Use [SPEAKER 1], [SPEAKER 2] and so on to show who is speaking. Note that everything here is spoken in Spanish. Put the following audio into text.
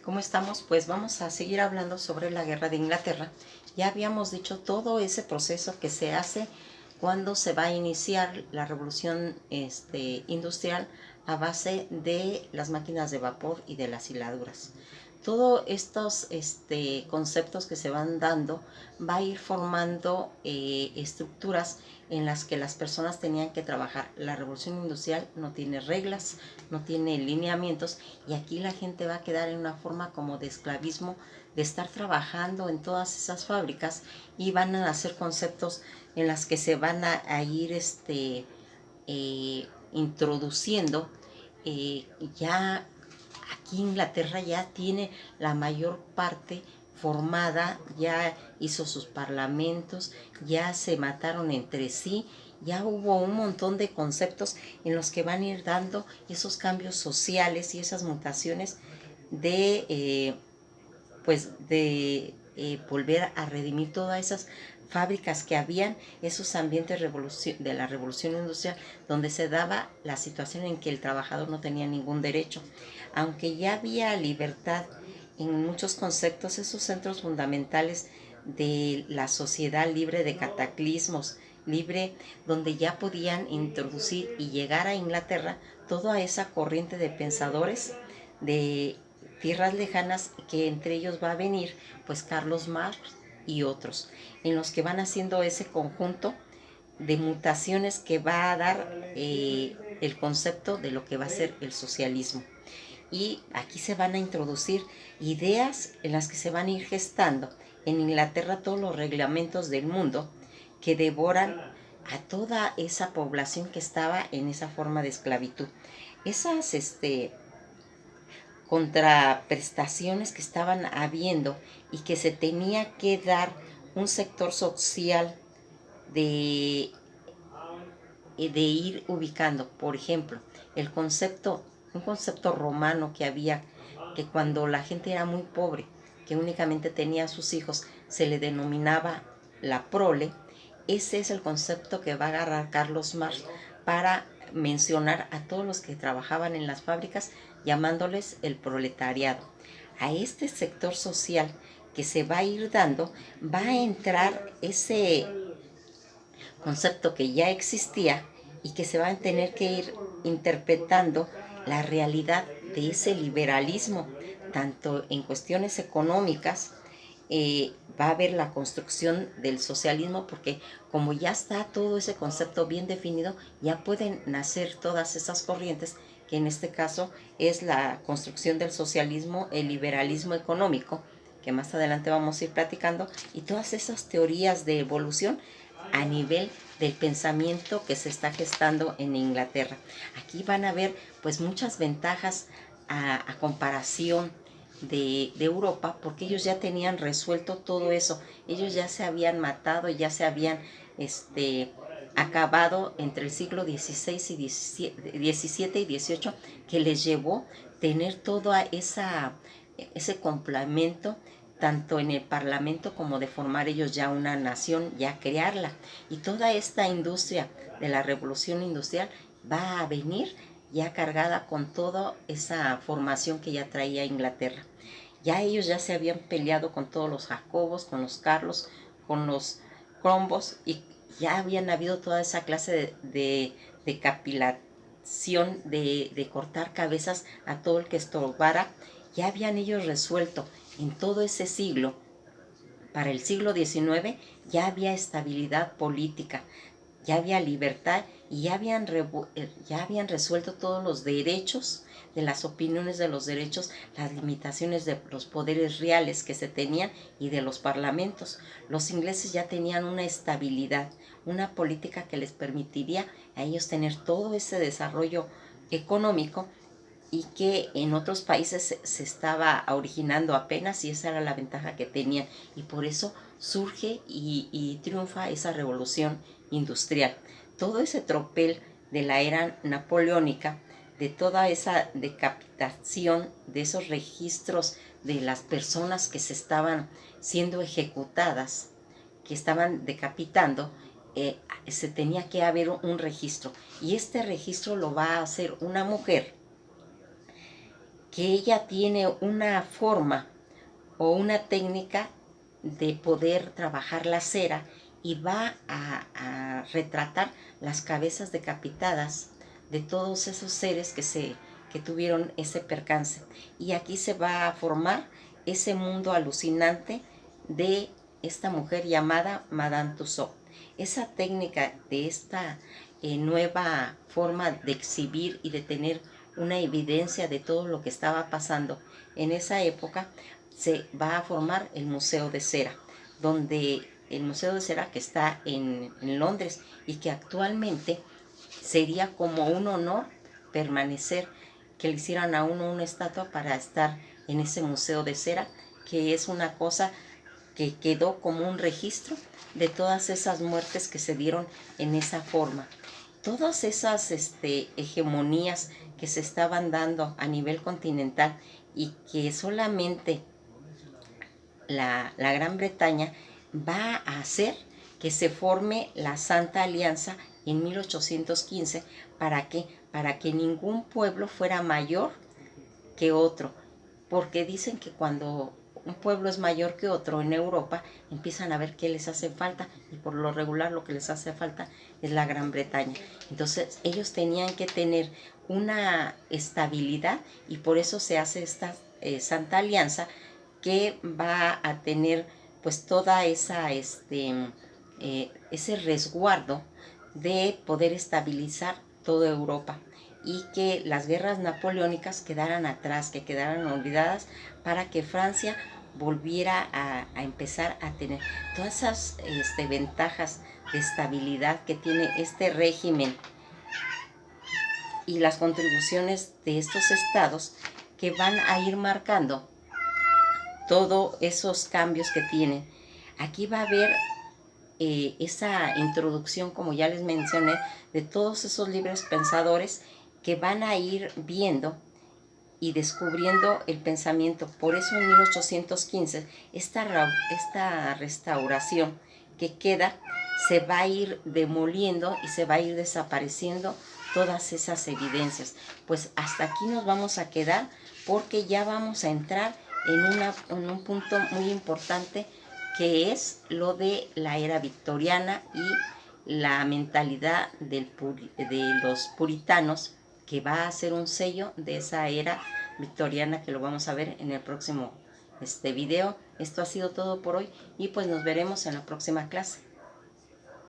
[SPEAKER 1] ¿Cómo estamos? Pues vamos a seguir hablando sobre la guerra de Inglaterra. Ya habíamos dicho todo ese proceso que se hace cuando se va a iniciar la revolución industrial a base de las máquinas de vapor y de las hiladuras. Todos estos conceptos que se van dando va a ir formando estructuras en las que las personas tenían que trabajar. La revolución industrial no tiene reglas, no tiene lineamientos, y aquí la gente va a quedar en una forma como de esclavismo, de estar trabajando en todas esas fábricas, y van a hacer conceptos en las que se van a ir introduciendo. Ya aquí Inglaterra ya tiene la mayor parte formada, ya hizo sus parlamentos, ya se mataron entre sí, ya hubo un montón de conceptos en los que van a ir dando esos cambios sociales y esas mutaciones de volver a redimir todas esas fábricas que habían, esos ambientes de la revolución industrial, donde se daba la situación en que el trabajador no tenía ningún derecho. Aunque ya había libertad en muchos conceptos, esos centros fundamentales de la sociedad libre de cataclismos, libre, donde ya podían introducir y llegar a Inglaterra toda esa corriente de pensadores de tierras lejanas, que entre ellos va a venir pues Carlos Marx y otros, en los que van haciendo ese conjunto de mutaciones que va a dar el concepto de lo que va a ser el socialismo. Y aquí se van a introducir ideas en las que se van a ir gestando en Inglaterra todos los reglamentos del mundo que devoran a toda esa población que estaba en esa forma de esclavitud. Esas contraprestaciones que estaban habiendo y que se tenía que dar un sector social de, de ir ubicando. Por ejemplo, un concepto romano que había, que cuando la gente era muy pobre, que únicamente tenía a sus hijos, se le denominaba la prole. Ese es el concepto que va a agarrar Carlos Marx para mencionar a todos los que trabajaban en las fábricas, llamándoles el proletariado. A este sector social que se va a ir dando, va a entrar ese concepto que ya existía y que se va a tener que ir interpretando la realidad de ese liberalismo, tanto en cuestiones económicas. Va a haber la construcción del socialismo, porque como ya está todo ese concepto bien definido, ya pueden nacer todas esas corrientes, que en este caso es la construcción del socialismo, el liberalismo económico, que más adelante vamos a ir platicando, y todas esas teorías de evolución a nivel del pensamiento que se está gestando en Inglaterra. Aquí van a ver pues muchas ventajas a comparación de Europa, porque ellos ya tenían resuelto todo eso. Ellos ya se habían matado, ya se habían acabado entre el siglo XVI y XVII y XVIII, que les llevó tener ese complemento tanto en el parlamento como de formar ellos ya una nación, ya crearla. Y toda esta industria de la revolución industrial va a venir ya cargada con toda esa formación que ya traía Inglaterra. Ya ellos ya se habían peleado con todos los Jacobos, con los Carlos, con los Crombos, y ya habían habido toda esa clase de capilación, de cortar cabezas a todo el que estorbara. Ya habían ellos resuelto en todo ese siglo. Para el siglo XIX ya había estabilidad política, ya había libertad, y ya habían resuelto todos los derechos, de las opiniones de los derechos, las limitaciones de los poderes reales que se tenían y de los parlamentos. Los ingleses ya tenían una estabilidad, una política que les permitiría a ellos tener todo ese desarrollo económico, y que en otros países se estaba originando apenas, y esa era la ventaja que tenían, y por eso surge y triunfa esa revolución industrial. Todo ese tropel de la era napoleónica, de toda esa decapitación, de esos registros de las personas que se estaban siendo ejecutadas, que estaban decapitando, se tenía que haber un registro, y este registro lo va a hacer una mujer que ella tiene una forma o una técnica de poder trabajar la cera y va a retratar las cabezas decapitadas de todos esos seres que tuvieron ese percance. Y aquí se va a formar ese mundo alucinante de esta mujer llamada Madame Tussaud. Esa técnica de esta nueva forma de exhibir y de tener una evidencia de todo lo que estaba pasando en esa época, se va a formar el Museo de Cera, donde el Museo de Cera que está en Londres y que actualmente sería como un honor permanecer, que le hicieran a uno una estatua para estar en ese Museo de Cera, que es una cosa que quedó como un registro de todas esas muertes que se dieron en esa forma. Todas esas hegemonías que se estaban dando a nivel continental y que solamente la Gran Bretaña va a hacer que se forme la Santa Alianza en 1815. ¿Para qué? Para que ningún pueblo fuera mayor que otro, porque dicen que cuando un pueblo es mayor que otro en Europa, empiezan a ver qué les hace falta, y por lo regular lo que les hace falta es la Gran Bretaña. Entonces ellos tenían que tener una estabilidad, y por eso se hace esta Santa Alianza, que va a tener pues toda esa ese resguardo de poder estabilizar toda Europa, y que las guerras napoleónicas quedaran atrás, que quedaran olvidadas, para que Francia volviera a empezar a tener todas esas ventajas de estabilidad que tiene este régimen, y las contribuciones de estos estados que van a ir marcando todos esos cambios que tienen. Aquí va a haber esa introducción, como ya les mencioné, de todos esos libres pensadores que van a ir viendo y descubriendo el pensamiento. Por eso en 1815 esta restauración que queda se va a ir demoliendo y se va a ir desapareciendo todas esas evidencias. Pues hasta aquí nos vamos a quedar, porque ya vamos a entrar en un punto muy importante, que es lo de la era victoriana y la mentalidad de los puritanos, que va a ser un sello de esa era victoriana, que lo vamos a ver en el próximo video. Esto ha sido todo por hoy, y pues nos veremos en la próxima clase.